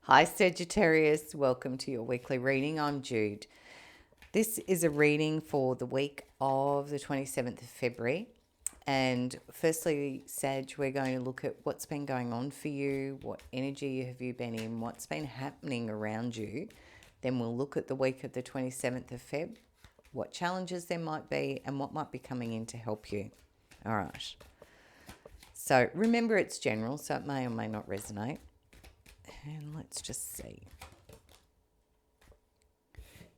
Hi Sagittarius, welcome to your weekly reading. I'm Jude. This is a reading for the week of the 27th of February. And firstly, Sag, we're going to look at what's been going on for you, what energy have you been in, what's been happening around you. Then we'll look at the week of the 27th of Feb, what challenges there might be, and what might be coming in to help you. All right. So remember, it's general, so it may or may not resonate. And let's just see.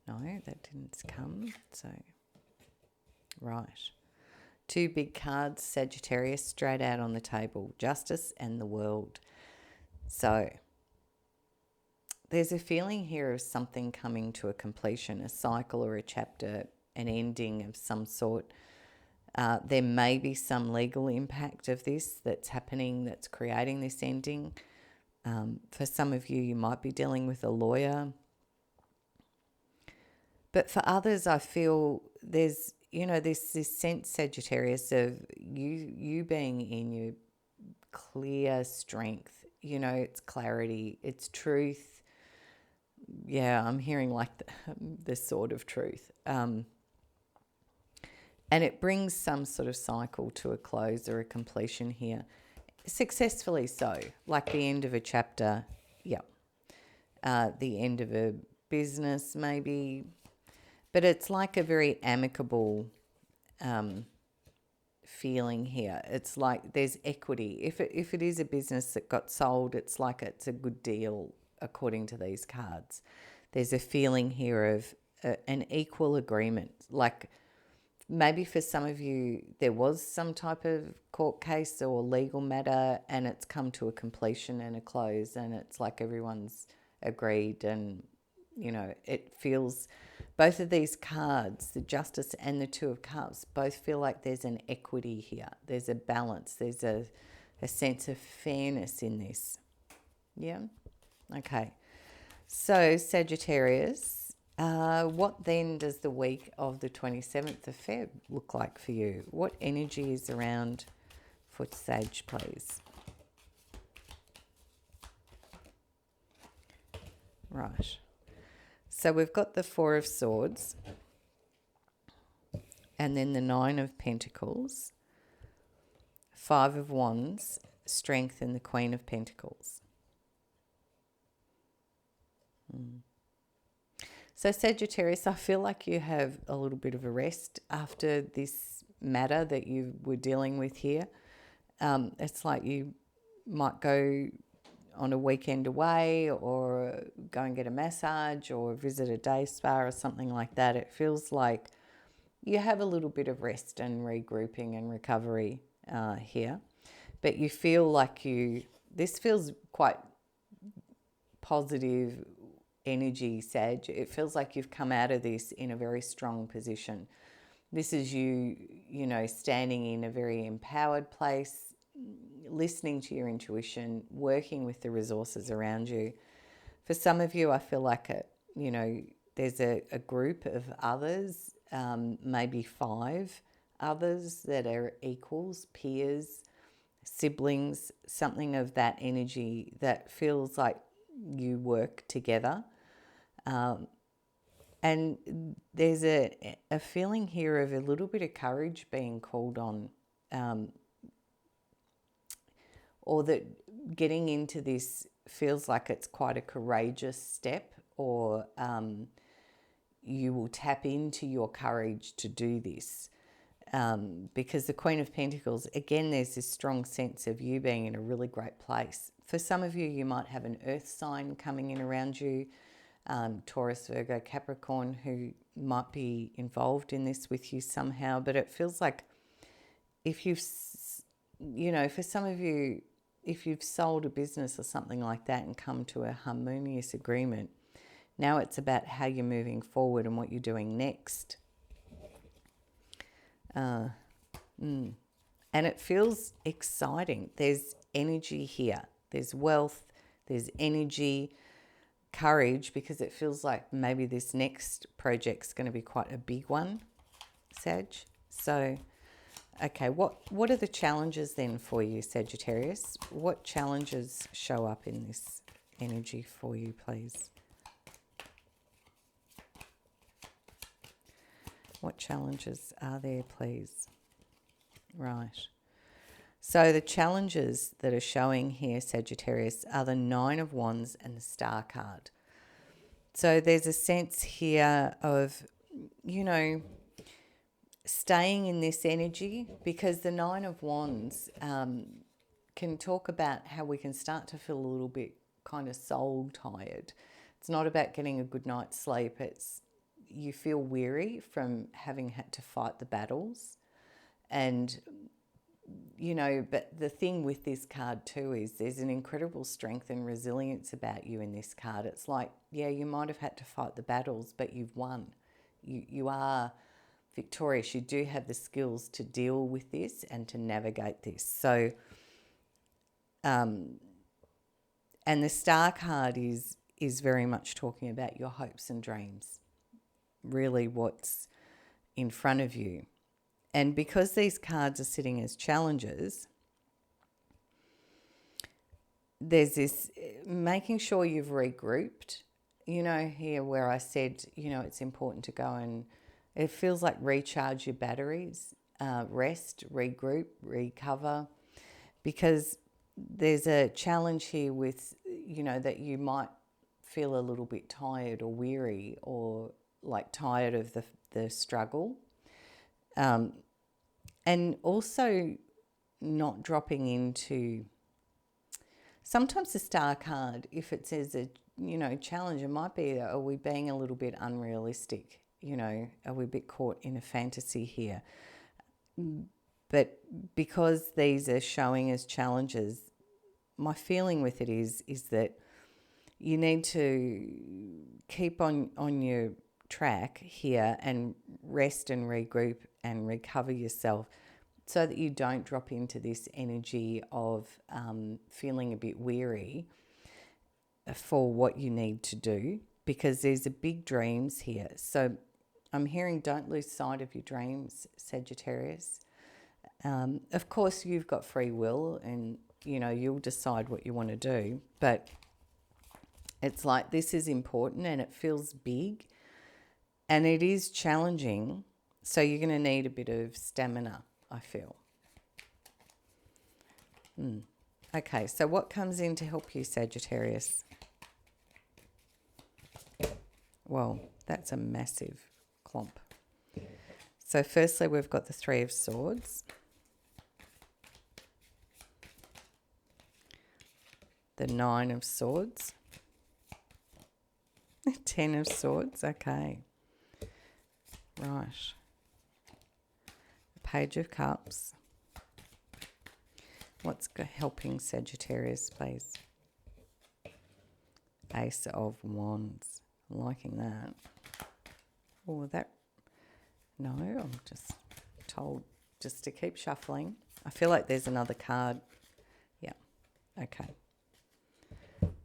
No, that didn't come. So, right. Two big cards, Sagittarius, straight out on the table. Justice and the World. So, there's a feeling here of something coming to a completion, a cycle or a chapter, an ending of some sort. There may be some legal impact of this that's happening, that's creating this ending. For some of you, you might be dealing with a lawyer. But for others, I feel there's, this sense, Sagittarius, of you being in your clear strength. It's clarity, it's truth. Yeah, I'm hearing like the sword of truth. And it brings some sort of cycle to a close or a completion here. Successfully so, like the end of a chapter, yeah. The end of a business maybe, but it's like a very amicable feeling here. It's like there's equity. If it is a business that got sold, it's like it's a good deal according to these cards. There's a feeling here of an equal agreement, like maybe for some of you, there was some type of court case or legal matter and it's come to a completion and a close and it's like everyone's agreed and, it feels, both of these cards, the Justice and the Two of Cups, both feel like there's an equity here. There's a balance. There's a sense of fairness in this. Yeah? Okay. So, Sagittarius, what then does the week of the 27th of Feb look like for you? What energy is around for Sag, please? Right. So we've got the Four of Swords and then the Nine of Pentacles, Five of Wands, Strength, and the Queen of Pentacles. So Sagittarius, I feel like you have a little bit of a rest after this matter that you were dealing with here. It's like you might go on a weekend away or go and get a massage or visit a day spa or something like that. It feels like you have a little bit of rest and regrouping and recovery here. But you feel like this feels quite positive energy, Sag. It feels like you've come out of this in a very strong position. This is you standing in a very empowered place, listening to your intuition, working with the resources around you. For some of you, I feel like there's a group of others, maybe 5 others that are equals, peers, siblings, something of that energy that feels like you work together. And there's a feeling here of a little bit of courage being called on, or that getting into this feels like it's quite a courageous step, or you will tap into your courage to do this. Because the Queen of Pentacles, again, there's this strong sense of you being in a really great place. For some of you, you might have an earth sign coming in around you, Taurus, Virgo, Capricorn, who might be involved in this with you somehow. But it feels like if you've, for some of you, if you've sold a business or something like that and come to a harmonious agreement, now it's about how you're moving forward and what you're doing next. And it feels exciting. There's energy here. There's wealth. There's energy, courage, because it feels like maybe this next project's going to be quite a big one, Sag. So, okay, what are the challenges then for you, Sagittarius? What challenges show up in this energy for you, please? What challenges are there, please? Right. So the challenges that are showing here, Sagittarius, are the Nine of Wands and the Star card. So there's a sense here of, staying in this energy, because the Nine of Wands can talk about how we can start to feel a little bit kind of soul tired. It's not about getting a good night's sleep. It's you feel weary from having had to fight the battles. And, but the thing with this card too is there's an incredible strength and resilience about you in this card. It's like, yeah, you might have had to fight the battles, but you've won. You are victorious. You do have the skills to deal with this and to navigate this. So, and the Star card is very much talking about your hopes and dreams, really what's in front of you. And because these cards are sitting as challenges, there's this making sure you've regrouped, here where I said, it's important to go and it feels like recharge your batteries, rest, regroup, recover, because there's a challenge here with, that you might feel a little bit tired or weary or like tired of the struggle. And also not dropping into, sometimes the Star card, if it says a, challenge, it might be, are we being a little bit unrealistic? Are we a bit caught in a fantasy here? But because these are showing as challenges, my feeling with it is that you need to keep on your track here and rest and regroup and recover yourself so that you don't drop into this energy of feeling a bit weary for what you need to do, because there's a big dreams here. So I'm hearing don't lose sight of your dreams, Sagittarius. Of course, you've got free will and, you'll decide what you want to do, but it's like this is important and it feels big and it is challenging. So you're going to need a bit of stamina, I feel. Okay, so what comes in to help you, Sagittarius? Well, that's a massive clump. So firstly, we've got the Three of Swords. The Nine of Swords. 10 of Swords, okay. Right. The Page of Cups. What's helping Sagittarius, please? Ace of Wands. I'm liking that. Oh, that... No, I'm just told just to keep shuffling. I feel like there's another card. Yeah, okay.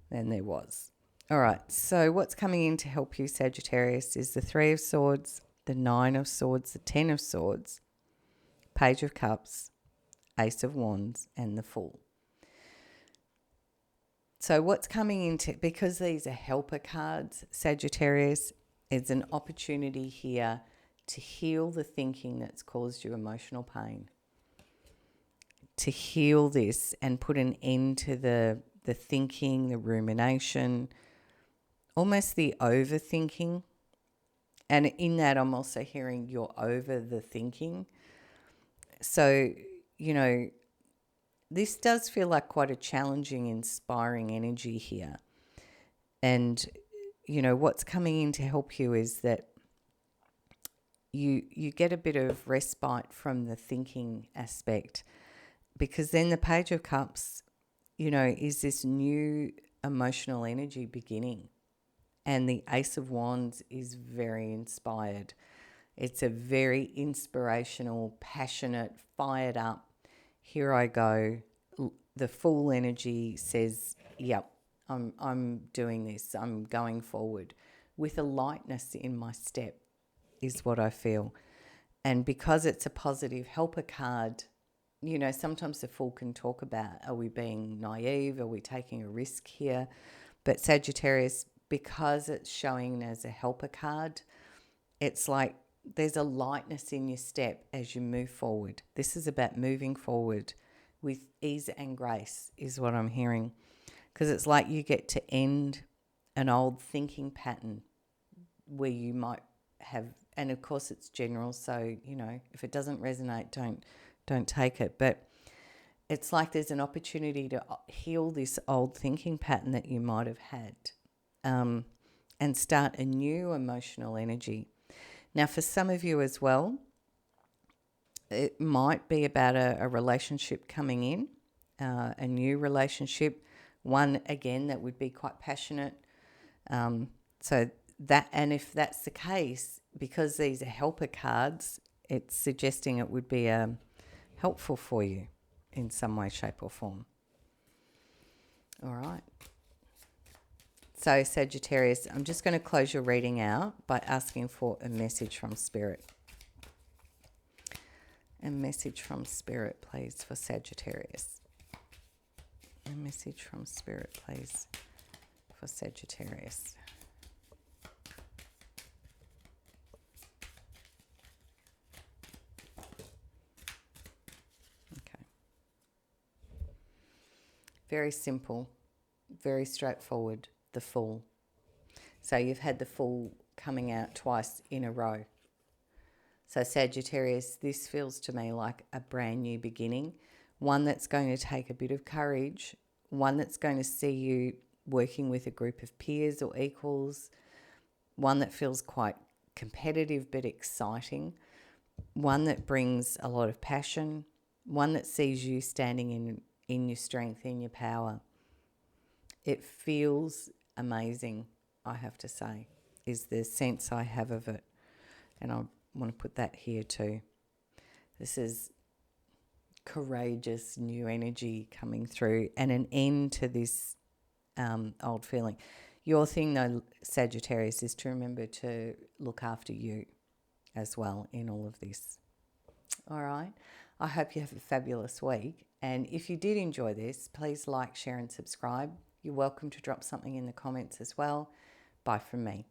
Then there was. All right, so what's coming in to help you, Sagittarius, is the Three of Swords, the Nine of Swords, the 10 of Swords, Page of Cups, Ace of Wands, and the Fool. So what's coming into, because these are helper cards, Sagittarius, it's an opportunity here to heal the thinking that's caused you emotional pain, to heal this and put an end to the thinking, the rumination, almost the overthinking. And in that, I'm also hearing you're over the thinking. So, this does feel like quite a challenging, inspiring energy here. And, what's coming in to help you is that you get a bit of respite from the thinking aspect, because then the Page of Cups, is this new emotional energy beginning. And the Ace of Wands is very inspired. It's a very inspirational, passionate, fired up, here I go. The Fool energy says, yep, I'm doing this. I'm going forward with a lightness in my step is what I feel. And because it's a positive helper card, sometimes the Fool can talk about, are we being naive? Are we taking a risk here? But Sagittarius, because it's showing as a helper card, it's like there's a lightness in your step as you move forward. This is about moving forward with ease and grace is what I'm hearing. Because it's like you get to end an old thinking pattern where you might have, and of course it's general, so, you know, if it doesn't resonate, don't take it. But it's like there's an opportunity to heal this old thinking pattern that you might have had, and start a new emotional energy. Now, for some of you as well, it might be about a relationship coming in, a new relationship, one, again, that would be quite passionate. So that, and if that's the case, because these are helper cards, it's suggesting it would be helpful for you in some way, shape or form. All right. So Sagittarius, I'm just going to close your reading out by asking for a message from Spirit. A message from Spirit, please, for Sagittarius. A message from Spirit, please, for Sagittarius. Okay. Very simple, very straightforward. The Fool. So you've had the Fool coming out twice in a row. So Sagittarius, this feels to me like a brand new beginning, one that's going to take a bit of courage, one that's going to see you working with a group of peers or equals, one that feels quite competitive but exciting, one that brings a lot of passion, one that sees you standing in your strength, in your power. It feels amazing, I have to say, is the sense I have of it. And I want to put that here too. This is courageous new energy coming through and an end to this old feeling. Your thing though, Sagittarius, is to remember to look after you as well in all of this. All right. I hope you have a fabulous week. And if you did enjoy this, please like, share and subscribe. You're welcome to drop something in the comments as well. Bye from me.